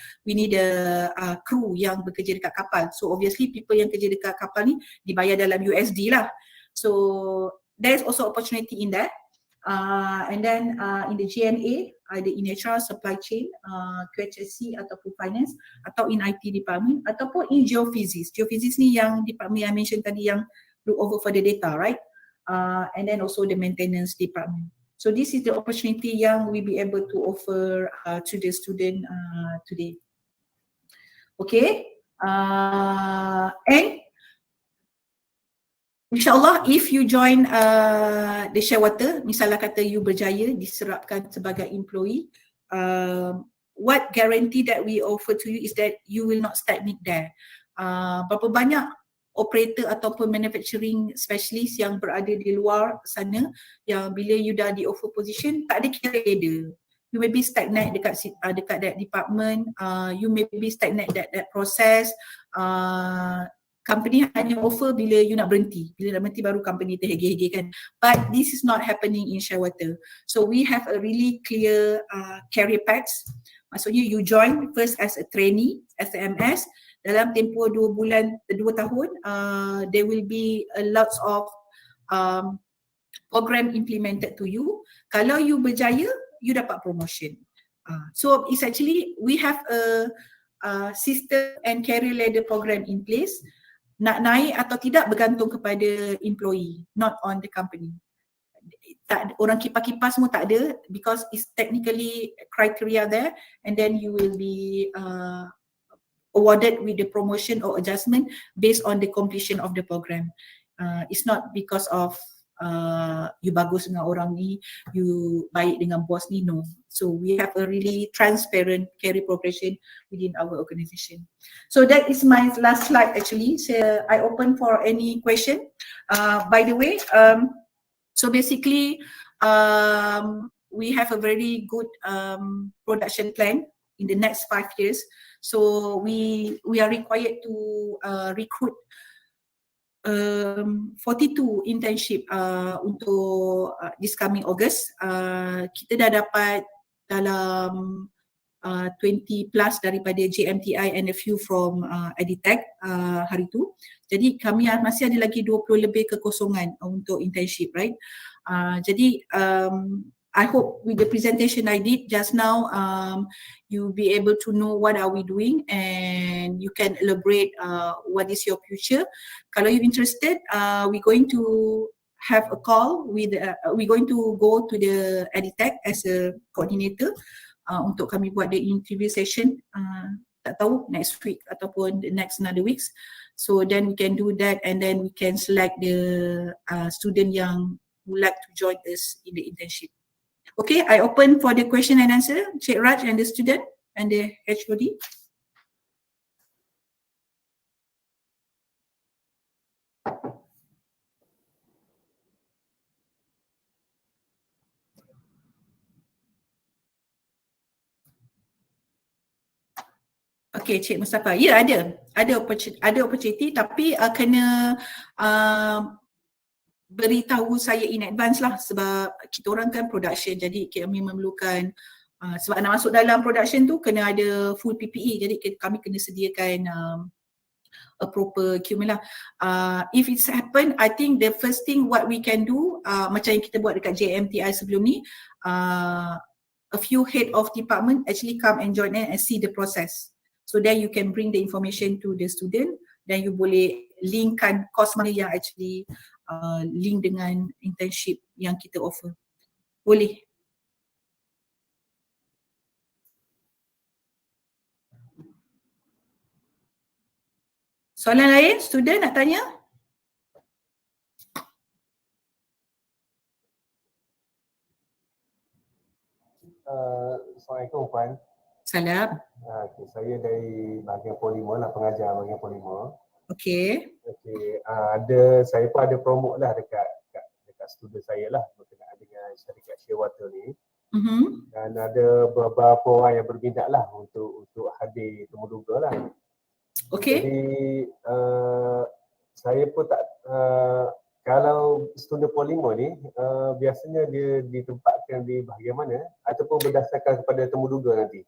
crew yang bekerja dekat kapal. So obviously people yang kerja dekat kapal ni dibayar dalam USD lah. So there's also opportunity in that. And then in the GNA, either in HR, supply chain, QHSC ataupun finance, atau in IT department, ataupun in geophysics. Geophysics ni yang department yang I mention tadi yang look over for the data, right? And then also the maintenance department. So this is the opportunity yang we be able to offer to the student today. Okay, and InsyaAllah, if you join the Shearwater, misalnya kata you berjaya diserapkan sebagai employee, what guarantee that we offer to you is that you will not stagnate there. Berapa banyak operator ataupun manufacturing specialist yang berada di luar sana yang bila you dah di offer position, tak ada kira dia. You may be stagnant dekat that department, you may be stagnant that process, company hanya offer bila you nak berhenti. Bila nak berhenti baru company terhege-hege kan. But this is not happening in Shearwater. So we have a really clear career paths. Maksudnya you join first as a trainee, SMS. Dalam tempoh 2 tahun, there will be a lots of program implemented to you. Kalau you berjaya, you dapat promotion. So it's actually, we have a system and career ladder program in place. Nak naik atau tidak bergantung kepada employee, not on the company. Tak, orang kipas-kipas semua tak ada, because it's technically criteria there, and then you will be awarded with the promotion or adjustment based on the completion of the program. It's not because of you bagus dengan orang ni, you baik dengan bos ni, no. So we have a really transparent career progression within our organisation. So that is my last slide actually. So I open for any question. By the way, so basically we have a very good production plan in the next 5 years. So we are required to recruit 42 internship untuk this coming August. Kita dah dapat dalam 20 plus daripada JMTI and a few from Editech hari tu. Jadi kami masih ada lagi 20 lebih kekosongan untuk internship, right? Jadi I hope with the presentation I did just now, you'll be able to know what are we doing and you can elaborate what is your future. Kalau you're interested, we're going to have a call with, we're going to go to the Editech as a coordinator untuk kami buat the interview session, tak tahu next week ataupun the next another weeks. So then we can do that and then we can select the student yang would like to join us in the internship. Okay, I open for the question and answer. Cik Raj and the student and the HOD. Okay, Cik Mustafa. Ya, ada opportunity tapi kena beritahu saya in advance lah, sebab kita orang kan production, jadi kami memerlukan sebab nak masuk dalam production tu kena ada full PPE, jadi kami kena sediakan a proper equipment lah. If it's happen, I think the first thing what we can do, macam yang kita buat dekat JMTI sebelum ni, a few head of department actually come and join in and see the process. So then you can bring the information to the student, then you boleh linkkan course mana yang actually link dengan internship yang kita offer. Boleh. Soalan lain, student nak tanya? Assalamualaikum Puan. Salam. Okay, saya dari bahagian polimer lah, pengajar bahagian polimer. Okay. Okay, saya pun ada promote lah dekat student saya lah berkenaan dengan syarikat Shearwater ni. Dan ada beberapa orang yang berminat lah untuk hadir temuduga lah. Okay. Jadi saya pun tak, kalau student polimer ni biasanya dia ditempatkan di bahagian mana ataupun berdasarkan kepada temuduga nanti?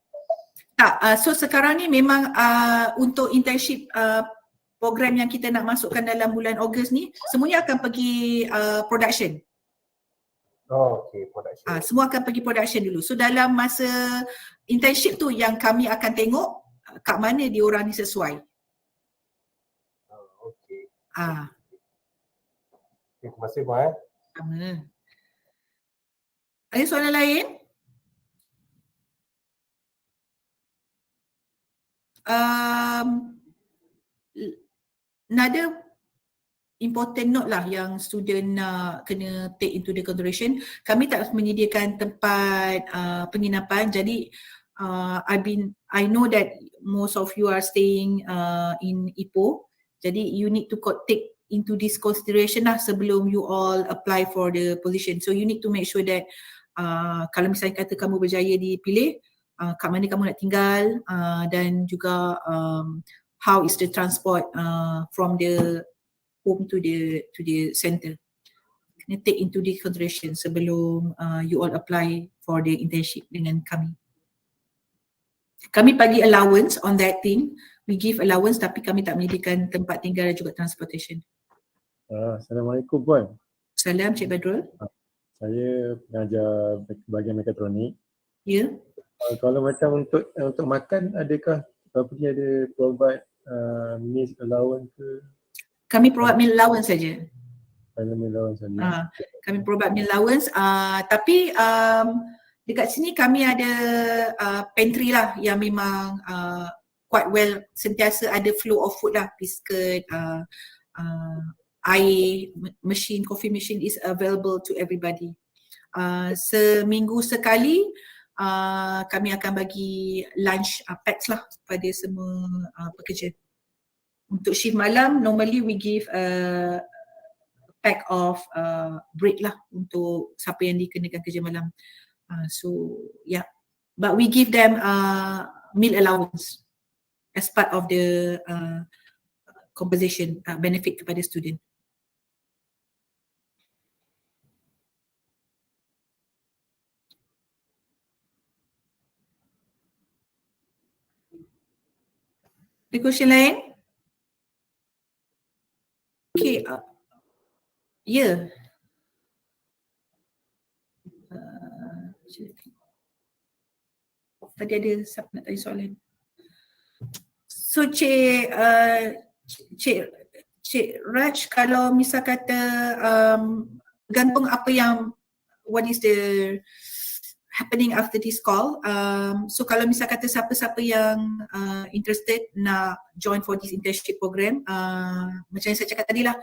Tak, so sekarang ni memang untuk internship program yang kita nak masukkan dalam bulan Ogos ni, semuanya akan pergi production. Oh, okay, production. Semua akan pergi production dulu. So dalam masa internship tu yang kami akan tengok kat mana dia orang ni sesuai. Okay. Terima kasih Puan. Sama. Ada soalan lain? Another important note lah yang student nak kena take into the consideration, kami tak menyediakan tempat penginapan. Jadi I know that most of you are staying in Ipoh, jadi you need to take into this consideration lah sebelum you all apply for the position. So you need to make sure that kalau misalnya kata kamu berjaya dipilih, kat mana kamu nak tinggal, dan juga how is the transport from the home to the center. Kena take into the consideration sebelum you all apply for the internship dengan kami. Kami bagi allowance on that thing. We give allowance tapi kami tak menyediakan tempat tinggal dan juga transportation. Assalamualaikum Puan. Salam Cik Badrul. Saya pengajar bahagian mekatronik. Ya. Kalau macam untuk makan, adakah company ada provide meals allowance ke? Kami provide meal allowance saja. Meal allowance saja. Kami provide meal allowance tapi dekat sini kami ada pantry lah yang memang quite well, sentiasa ada flow of food lah, biscuit, air, machine, coffee machine is available to everybody. Seminggu sekali kami akan bagi lunch packs lah pada semua pekerja. Untuk shift malam, normally we give a pack of bread lah untuk siapa yang dikenakan kerja malam. So yeah, but we give them meal allowance as part of the compensation benefit kepada student. Ada question lain? Okay, ya. Tadi ada siapa nak tanya soalan? So Cik Raj, kalau misal kata gantung apa yang, what is the happening after this call, so kalau misal kata siapa-siapa yang interested nak join for this internship program, macam yang saya cakap tadi lah,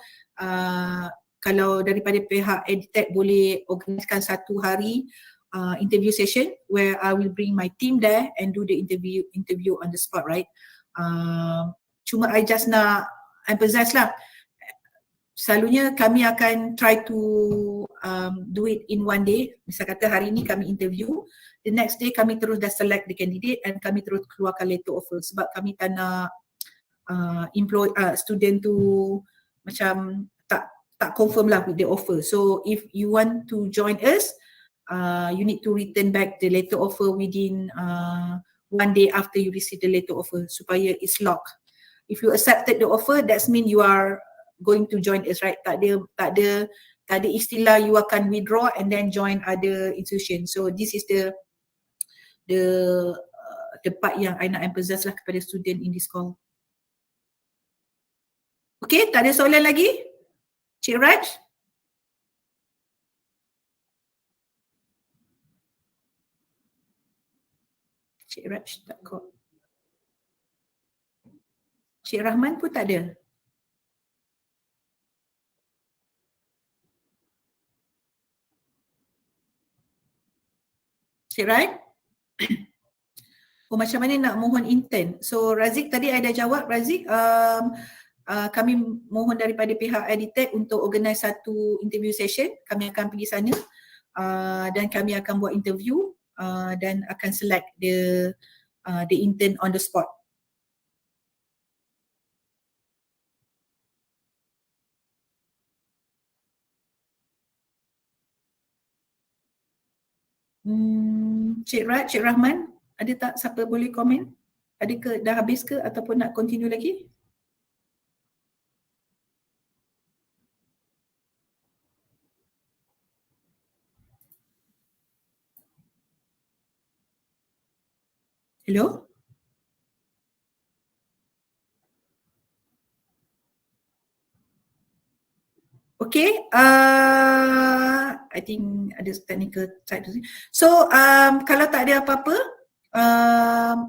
kalau daripada pihak EdTech boleh organiskan satu hari interview session where I will bring my team there and do the interview on the spot, right? Cuma I just nak emphasize lah, selalunya kami akan try to do it in one day. Misal kata hari ni kami interview, the next day kami terus dah select the candidate and kami terus keluarkan letter offer, sebab kami tak nak student tu macam tak confirm lah with the offer. So if you want to join us, you need to return back the letter offer within one day after you receive the letter offer supaya it's locked. If you accepted the offer, that means you are going to join us, right? Tak ada istilah you akan withdraw and then join other institution. So this is the part yang I nak emphasize lah kepada student in this call. Okay, tak ada soalan lagi? Cik Raj? Cik Raj tak kau. Cik Rahman pun tak ada. Cik Raj? Oh, macam mana nak mohon intern? So Razik tadi I dah jawab. Razik, kami mohon daripada pihak EdTech untuk organize satu interview session. Kami akan pergi sana dan kami akan buat interview dan akan select the intern on the spot. Cik Raj, Cik Rahman, ada tak siapa boleh komen? Ada ke dah habis ke ataupun nak continue lagi? Hello? Okay, I think ada technical side. So kalau tak ada apa-apa,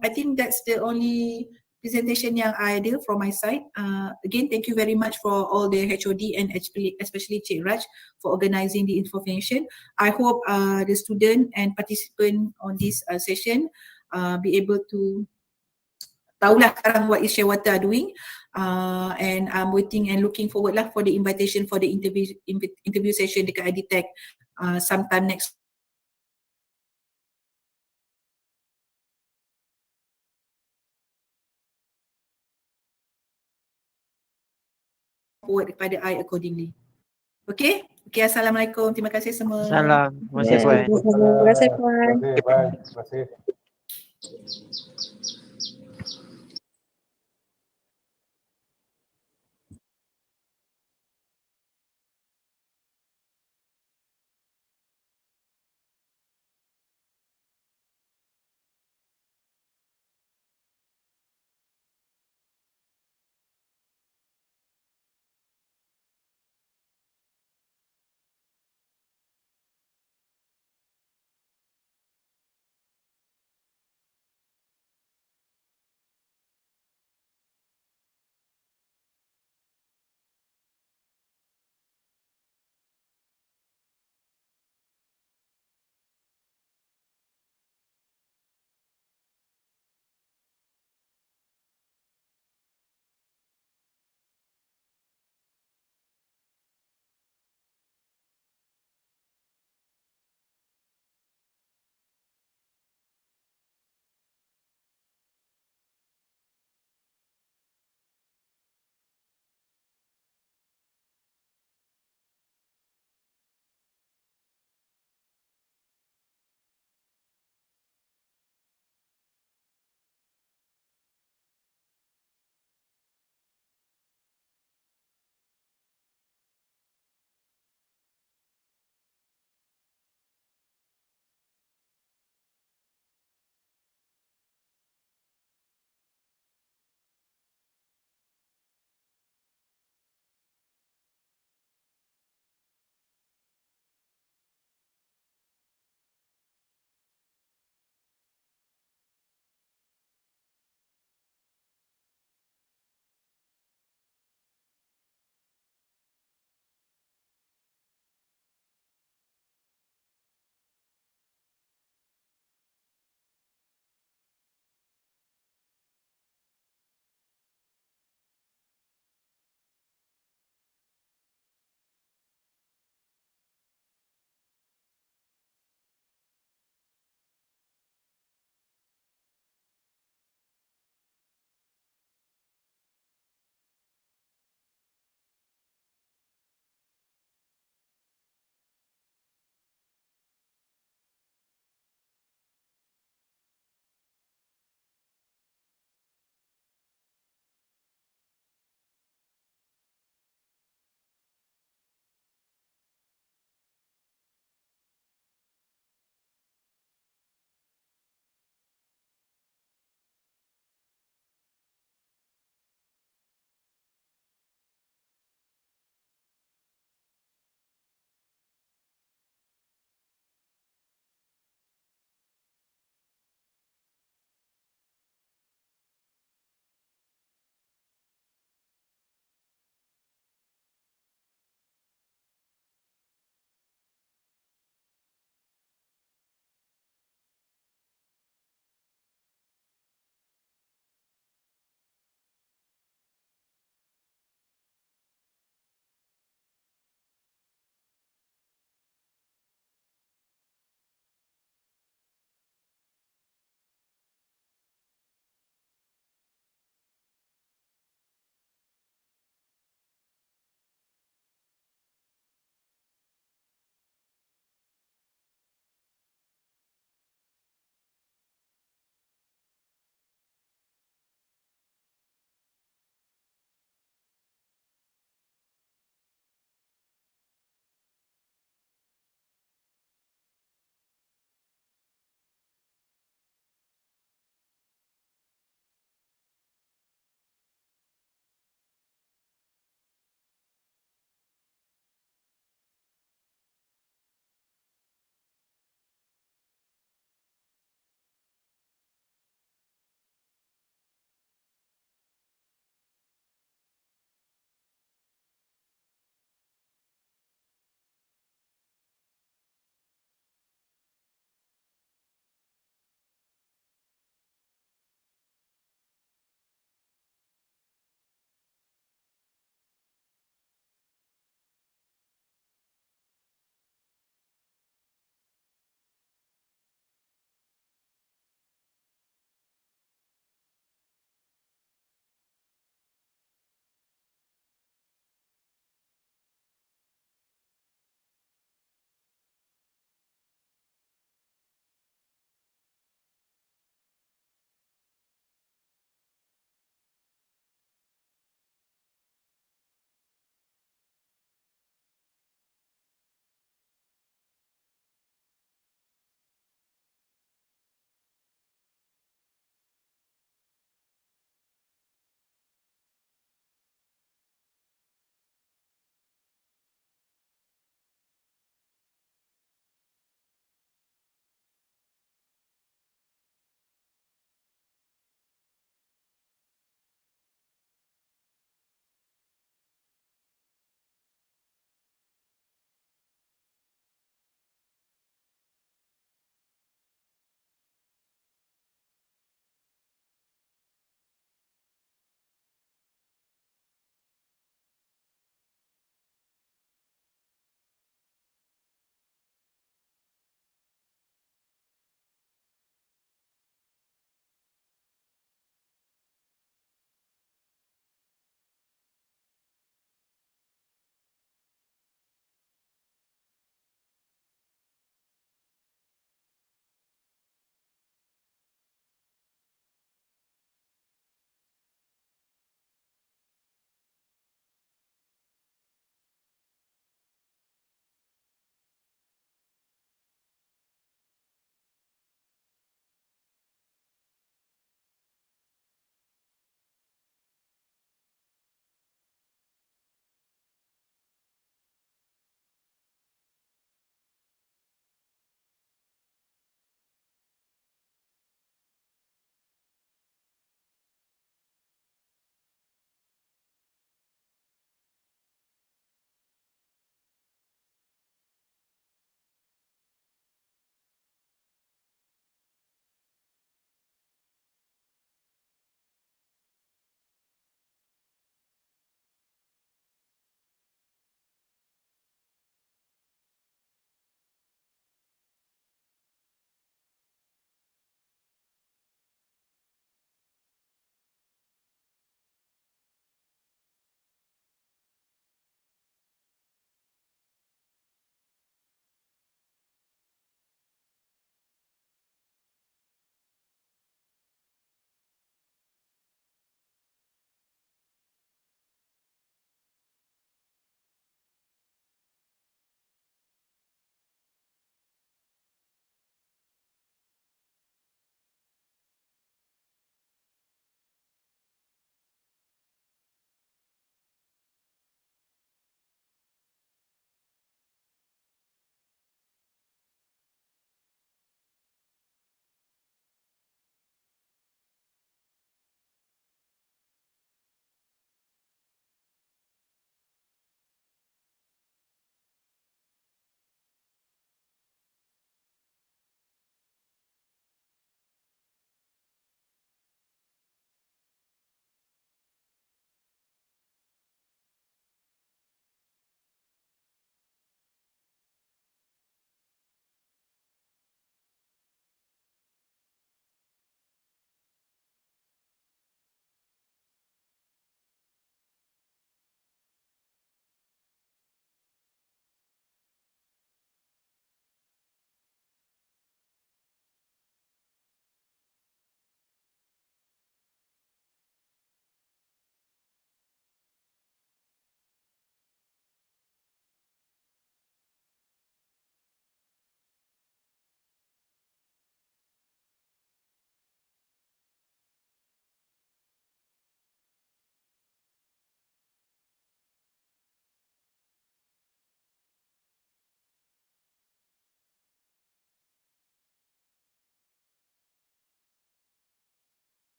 I think that's the only presentation yang I do from my side. Again, thank you very much for all the HOD and especially Cik Raj for organizing the information. I hope the student and participant on this session be able to tahulah sekarang what is Shearwater doing. And I'm waiting and looking forward lah for the invitation for the interview session dekat EdTech sometime next forward kepada I accordingly. Okay? Okay, Assalamualaikum. Terima kasih semua. Salam. Terima kasih Puan. Terima kasih, Puan. Terima kasih.